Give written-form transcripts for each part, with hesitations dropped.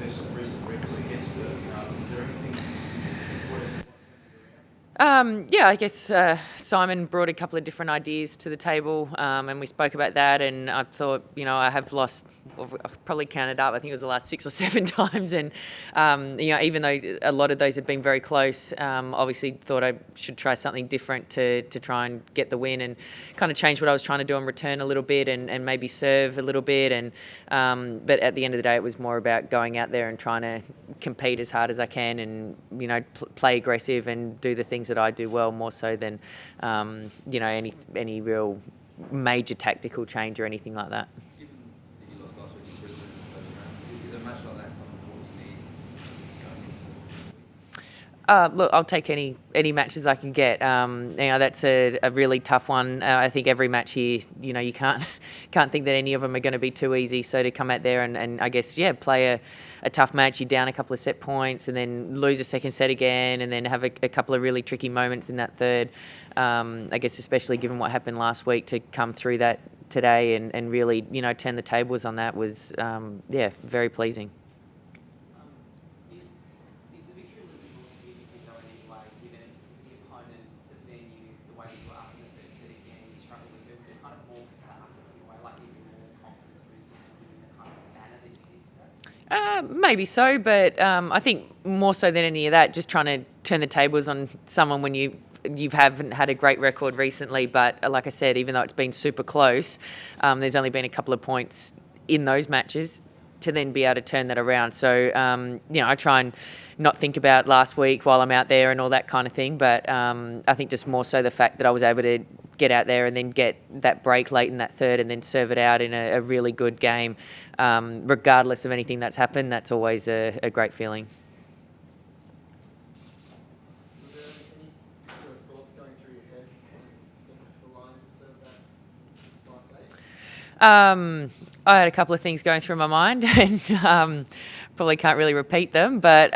their sort of recent record against her. Is there anything? What is it? Yeah, I guess Simon brought a couple of different ideas to the table, and we spoke about that. And I thought, I have lost, I've probably counted up, I think it was the last 6 or 7 times. And, even though a lot of those had been very close, obviously thought I should try something different to try and get the win and kind of change what I was trying to do and return a little bit and maybe serve a little bit. And but at the end of the day, it was more about going out there and trying to compete as hard as I can and, play aggressive and do the things that I do well, more so than, any real major tactical change or anything like that. Given that you lost last week in Brisbane in the first round, is a match like that kind of what you need going into? Look, I'll take any matches I can get. That's a really tough one. I think every match here, you can't think that any of them are going to be too easy. So to come out there and I guess, play a tough match, you're down a couple of set points and then lose a second set again and then have a couple of really tricky moments in that third. I guess especially given what happened last week, to come through that today and really, turn the tables on that was, very pleasing. Is the victory a little bit more significant though in any way, given the opponent, the venue, the way you were up in the third set again, you struggled with it? Was it kind of more cathartic in a way, like even more confidence boosting to win in the kind of manner that you did today? Maybe so, but I think more so than any of that, just trying to turn the tables on someone when you haven't had a great record recently. But like I said, even though it's been super close, there's only been a couple of points in those matches to then be able to turn that around. So, I try and not think about last week while I'm out there and all that kind of thing. But I think just more so the fact that I was able to get out there and then get that break late in that third and then serve it out in a really good game, regardless of anything that's happened, that's always a great feeling. Was there any particular thoughts going through your head stepping to the line to serve that last eight? I had a couple of things going through my mind and probably can't really repeat them. But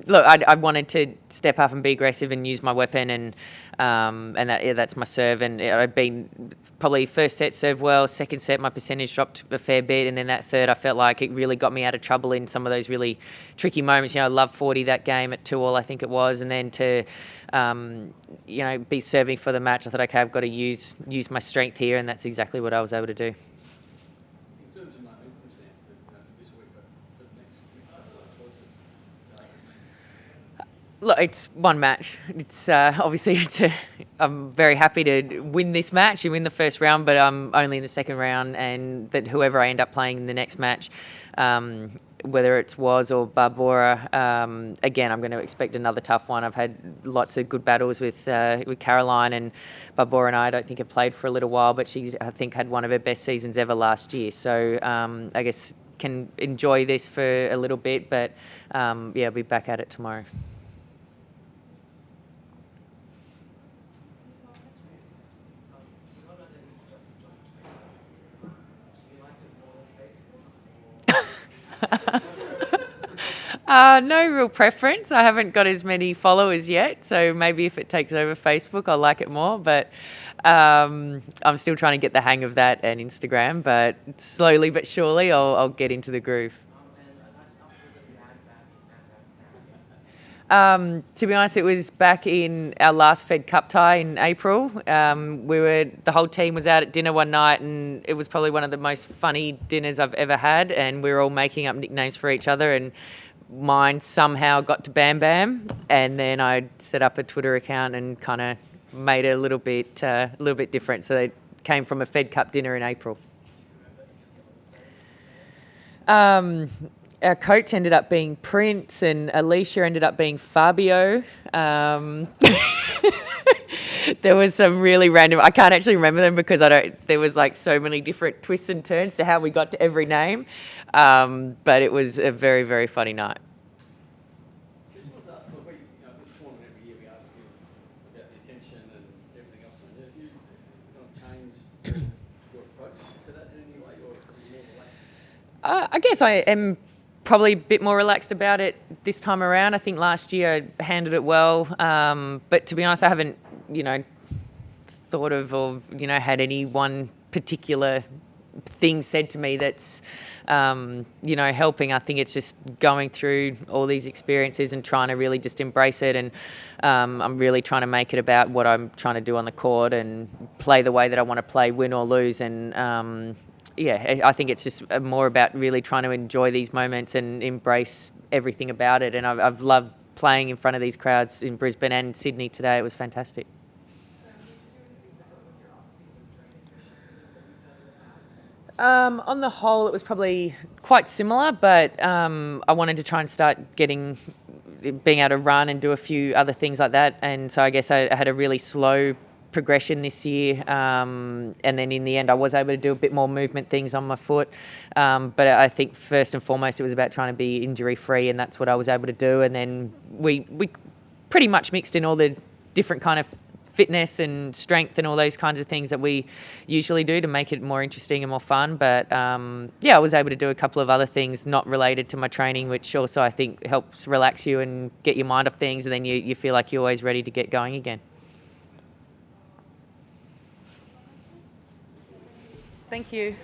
look, I wanted to step up and be aggressive and use my weapon, and that's my serve. And I'd been probably first set served well, second set my percentage dropped a fair bit, and then that third I felt like it really got me out of trouble in some of those really tricky moments. I loved 40 that game at 2-all, I think it was, and then to be serving for the match, I thought, okay, I've got to use my strength here, and that's exactly what I was able to do. In terms of momentum, Sam, for this week, but for the next couple of tours, Look, it's one match. It's obviously I'm very happy to win this match and win the first round, but I'm only in the second round, and that whoever I end up playing in the next match, whether it's Was or Barbora, again, I'm going to expect another tough one. I've had lots of good battles with Caroline, and Barbora and I don't think have played for a little while, but she's, I think, had one of her best seasons ever last year. So I guess can enjoy this for a little bit, but I'll be back at it tomorrow. No real preference. I haven't got as many followers yet, so maybe if it takes over Facebook, I'll like it more. But I'm still trying to get the hang of that and Instagram. But slowly but surely, I'll get into the groove. To be honest, it was back in our last Fed Cup tie in April. The whole team was out at dinner one night, and it was probably one of the most funny dinners I've ever had. And we were all making up nicknames for each other, and mine somehow got to Bam Bam, and then I set up a Twitter account and kind of made it a little bit different. So it came from a Fed Cup dinner in April. Our coach ended up being Prince, and Alicia ended up being Fabio. There was some really random. I can't actually remember them because there was like so many different twists and turns to how we got to every name. But it was a very, very funny night. this tournament every year we ask you about the attention and everything else. Have you changed your approach to that in any way, or more relaxed? I guess I am probably a bit more relaxed about it this time around. I think last year I handled it well, but to be honest, I haven't, thought of or had any one particular things said to me that's, helping. I think it's just going through all these experiences and trying to really just embrace it. And I'm really trying to make it about what I'm trying to do on the court and play the way that I want to play, win or lose. And I think it's just more about really trying to enjoy these moments and embrace everything about it. And I've loved playing in front of these crowds in Brisbane and Sydney today. It was fantastic. On the whole, it was probably quite similar, but I wanted to try and start being able to run and do a few other things like that. And so I guess I had a really slow progression this year. And then in the end, I was able to do a bit more movement things on my foot. But I think first and foremost, it was about trying to be injury free, and that's what I was able to do. And then we pretty much mixed in all the different kind of fitness and strength and all those kinds of things that we usually do to make it more interesting and more fun. But I was able to do a couple of other things not related to my training, which also I think helps relax you and get your mind off things, and then you feel like you're always ready to get going again. Thank you.